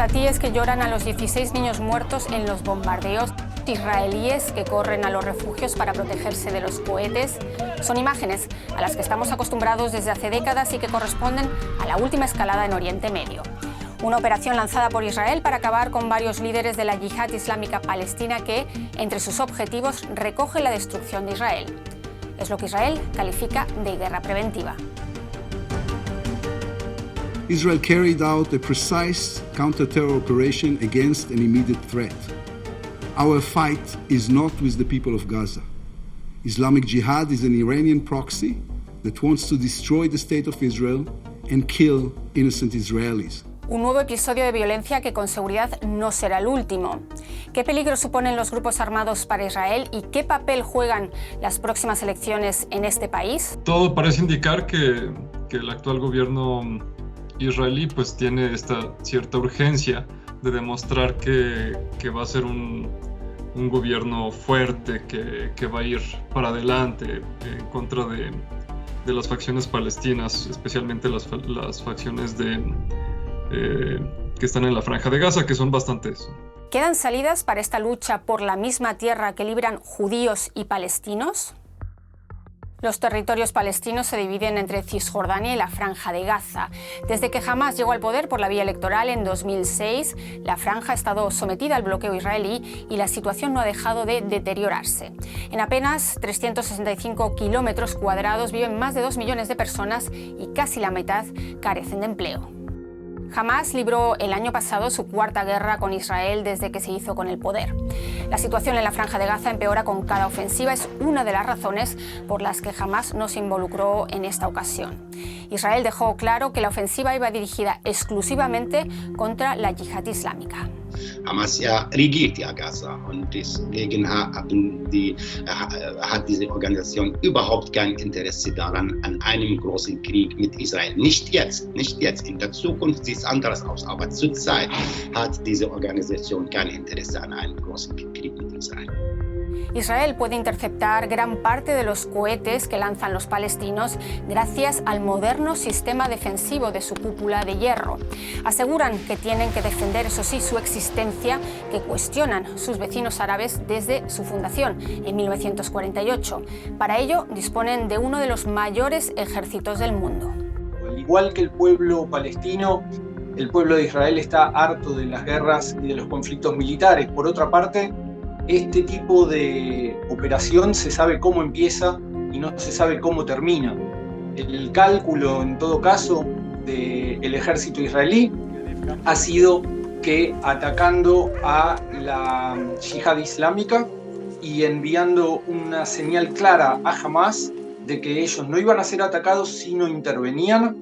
gazatíes que lloran a los 16 niños muertos en los bombardeos, israelíes que corren a los refugios para protegerse de los cohetes. Son imágenes a las que estamos acostumbrados desde hace décadas y que corresponden a la última escalada en Oriente Medio. Una operación lanzada por Israel para acabar con varios líderes de la yihad islámica palestina que, entre sus objetivos, recoge la destrucción de Israel. Es lo que Israel califica de guerra preventiva. Israel carried out a precise counter-terror operation against an immediate threat. Our fight is not with the people of Gaza. Islamic Jihad is an Iranian proxy that wants to destroy the state of Israel and kill innocent Israelis. Un nuevo episodio de violencia que con seguridad no será el último. ¿Qué peligro suponen los grupos armados para Israel y qué papel juegan las próximas elecciones en este país? Todo parece indicar que el actual gobierno israelí pues tiene esta cierta urgencia de demostrar que va a ser un gobierno fuerte, que va a ir para adelante en contra de las facciones palestinas, especialmente las facciones que están en la Franja de Gaza, que son bastantes. ¿Quedan salidas para esta lucha por la misma tierra que libran judíos y palestinos? Los territorios palestinos se dividen entre Cisjordania y la Franja de Gaza. Desde que Hamás llegó al poder por la vía electoral en 2006, la franja ha estado sometida al bloqueo israelí y la situación no ha dejado de deteriorarse. En apenas 365 kilómetros cuadrados viven más de 2 millones de personas y casi la mitad carecen de empleo. Hamás libró el año pasado su cuarta guerra con Israel desde que se hizo con el poder. La situación en la Franja de Gaza empeora con cada ofensiva. Es una de las razones por las que Hamás no se involucró en esta ocasión. Israel dejó claro que la ofensiva iba dirigida exclusivamente contra la yihad islámica. Hamas ja regiert ja Gaza und deswegen hat diese Organisation überhaupt kein Interesse daran, an einem großen Krieg mit Israel. Nicht jetzt. In der Zukunft sieht es anders aus, aber zurzeit hat diese Organisation kein Interesse an einem großen Krieg mit Israel. Israel puede interceptar gran parte de los cohetes que lanzan los palestinos gracias al moderno sistema defensivo de su cúpula de hierro. Aseguran que tienen que defender, eso sí, su existencia, que cuestionan sus vecinos árabes desde su fundación en 1948. Para ello, disponen de uno de los mayores ejércitos del mundo. Al igual que el pueblo palestino, el pueblo de Israel está harto de las guerras y de los conflictos militares. Por otra parte, este tipo de operación se sabe cómo empieza y no se sabe cómo termina. El cálculo, en todo caso, del ejército israelí ha sido que atacando a la yihad islámica y enviando una señal clara a Hamás de que ellos no iban a ser atacados si no intervenían,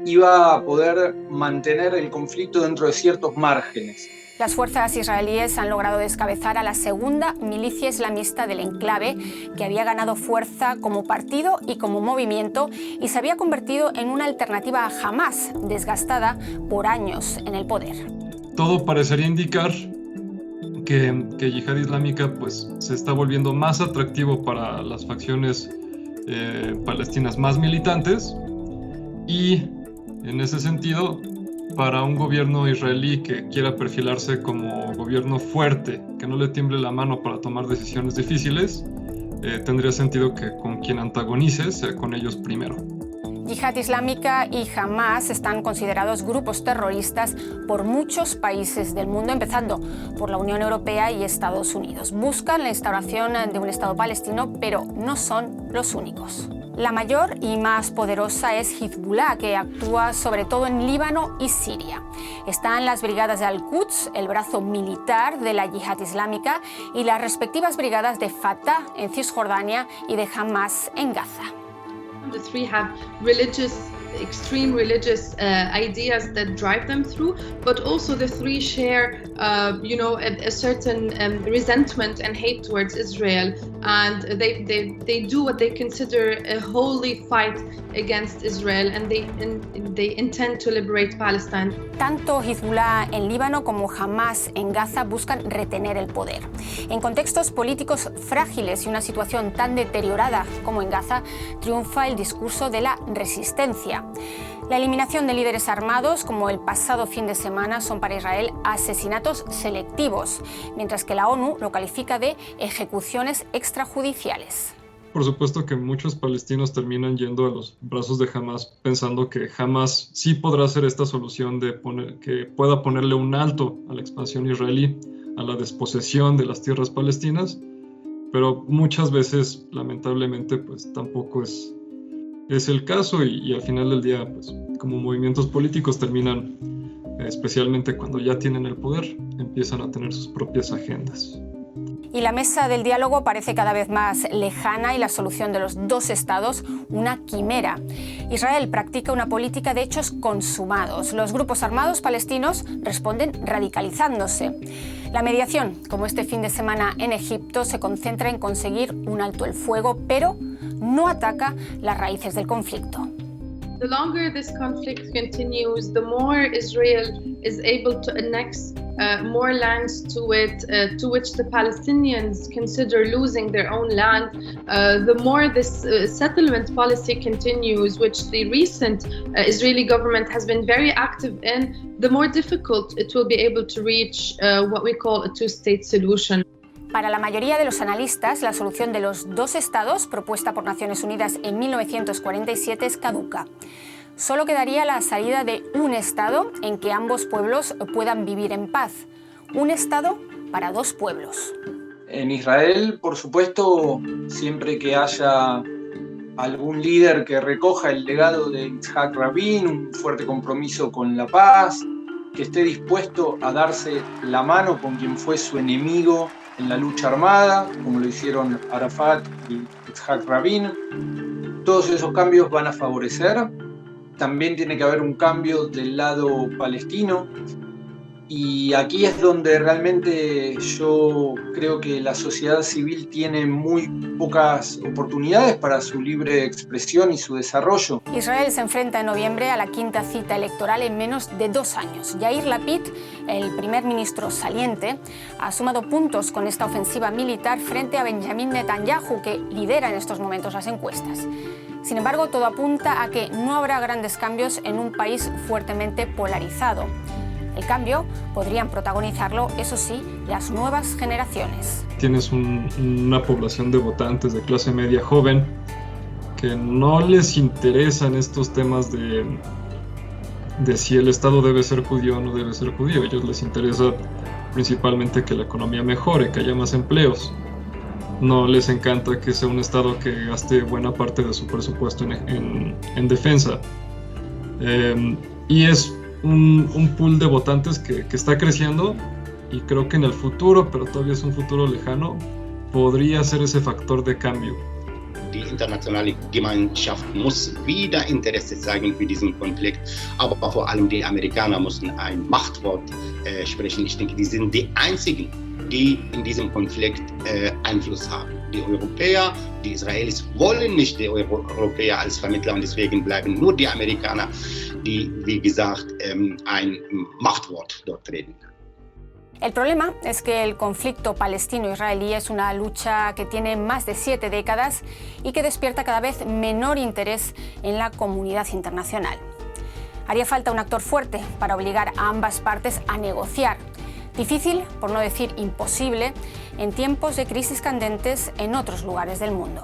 iba a poder mantener el conflicto dentro de ciertos márgenes. Las fuerzas israelíes han logrado descabezar a la segunda milicia islamista del enclave, que había ganado fuerza como partido y como movimiento y se había convertido en una alternativa a Hamás, desgastada por años en el poder. Todo parecería indicar que Yihad Islámica pues, se está volviendo más atractivo para las facciones palestinas más militantes y, en ese sentido, para un gobierno israelí que quiera perfilarse como gobierno fuerte, que no le tiemble la mano para tomar decisiones difíciles, tendría sentido que con quien antagonice sea con ellos primero. Yihad Islámica y Hamás están considerados grupos terroristas por muchos países del mundo, empezando por la Unión Europea y Estados Unidos. Buscan la instauración de un Estado palestino, pero no son los únicos. La mayor y más poderosa es Hezbollah, que actúa sobre todo en Líbano y Siria. Están las brigadas de Al-Quds, el brazo militar de la yihad islámica, y las respectivas brigadas de Fatah en Cisjordania y de Hamás en Gaza. The three have extreme religious ideas that drive them through, but also the three share, a certain resentment and hate towards Israel, and they do what they consider a holy fight against Israel, and they intend to liberate Palestine. Tanto Hezbollah en Líbano como Hamás en Gaza buscan retener el poder. En contextos políticos frágiles y una situación tan deteriorada como en Gaza, triunfa el discurso de la resistencia. La eliminación de líderes armados, como el pasado fin de semana, son para Israel asesinatos selectivos, mientras que la ONU lo califica de ejecuciones extrajudiciales. Por supuesto que muchos palestinos terminan yendo a los brazos de Hamás pensando que Hamás sí podrá ser esta solución que pueda ponerle un alto a la expansión israelí, a la desposesión de las tierras palestinas, pero muchas veces, lamentablemente, pues tampoco es el caso y al final del día, pues como movimientos políticos terminan, especialmente cuando ya tienen el poder, empiezan a tener sus propias agendas. Y la mesa del diálogo parece cada vez más lejana y la solución de los dos estados una quimera. Israel practica una política de hechos consumados. Los grupos armados palestinos responden radicalizándose. La mediación, como este fin de semana en Egipto, se concentra en conseguir un alto el fuego, pero no ataca las raíces del conflicto. The longer this conflict continues, the more Israel is able to annex more lands to it, to which the Palestinians consider losing their own land. The more this settlement policy continues, which the recent Israeli government has been very active in, the more difficult it will be able to reach what we call a two-state solution. Para la mayoría de los analistas, la solución de los dos estados, propuesta por Naciones Unidas en 1947, es caduca. Solo quedaría la salida de un estado en que ambos pueblos puedan vivir en paz. Un estado para dos pueblos. En Israel, por supuesto, siempre que haya algún líder que recoja el legado de Yitzhak Rabin, un fuerte compromiso con la paz, que esté dispuesto a darse la mano con quien fue su enemigo en la lucha armada, como lo hicieron Arafat y Yitzhak Rabin. Todos esos cambios van a favorecer. También tiene que haber un cambio del lado palestino. Y aquí es donde realmente yo creo que la sociedad civil tiene muy pocas oportunidades para su libre expresión y su desarrollo. Israel se enfrenta en noviembre a la quinta cita electoral en menos de 2 años. Yair Lapid, el primer ministro saliente, ha sumado puntos con esta ofensiva militar frente a Benjamin Netanyahu, que lidera en estos momentos las encuestas. Sin embargo, todo apunta a que no habrá grandes cambios en un país fuertemente polarizado. El cambio podrían protagonizarlo, eso sí, las nuevas generaciones. Tienes una población de votantes de clase media joven que no les interesan estos temas de si el Estado debe ser judío o no debe ser judío. A ellos les interesa principalmente que la economía mejore, que haya más empleos. No les encanta que sea un Estado que gaste buena parte de su presupuesto en defensa. Y es un pool de votantes que está creciendo y creo que en el futuro, pero todavía es un futuro lejano, podría ser ese factor de cambio. Die internationale Gemeinschaft muss wieder Interesse zeigen für diesen Konflikt, aber vor allem die Amerikaner müssen ein Machtwort sprechen. Ich denke, die sind die einzigen, die in diesem Konflikt Einfluss haben. Die Europäer, die Israelis wollen nicht die Europäer als Vermittler und deswegen bleiben nur die Amerikaner, die, wie gesagt, ein Machtwort dort reden. El problema es que el conflicto palestino-israelí es una lucha que tiene más de 7 décadas y que despierta cada vez menor interés en la comunidad internacional. Haría falta un actor fuerte para obligar a ambas partes a negociar. Difícil, por no decir imposible, en tiempos de crisis candentes en otros lugares del mundo.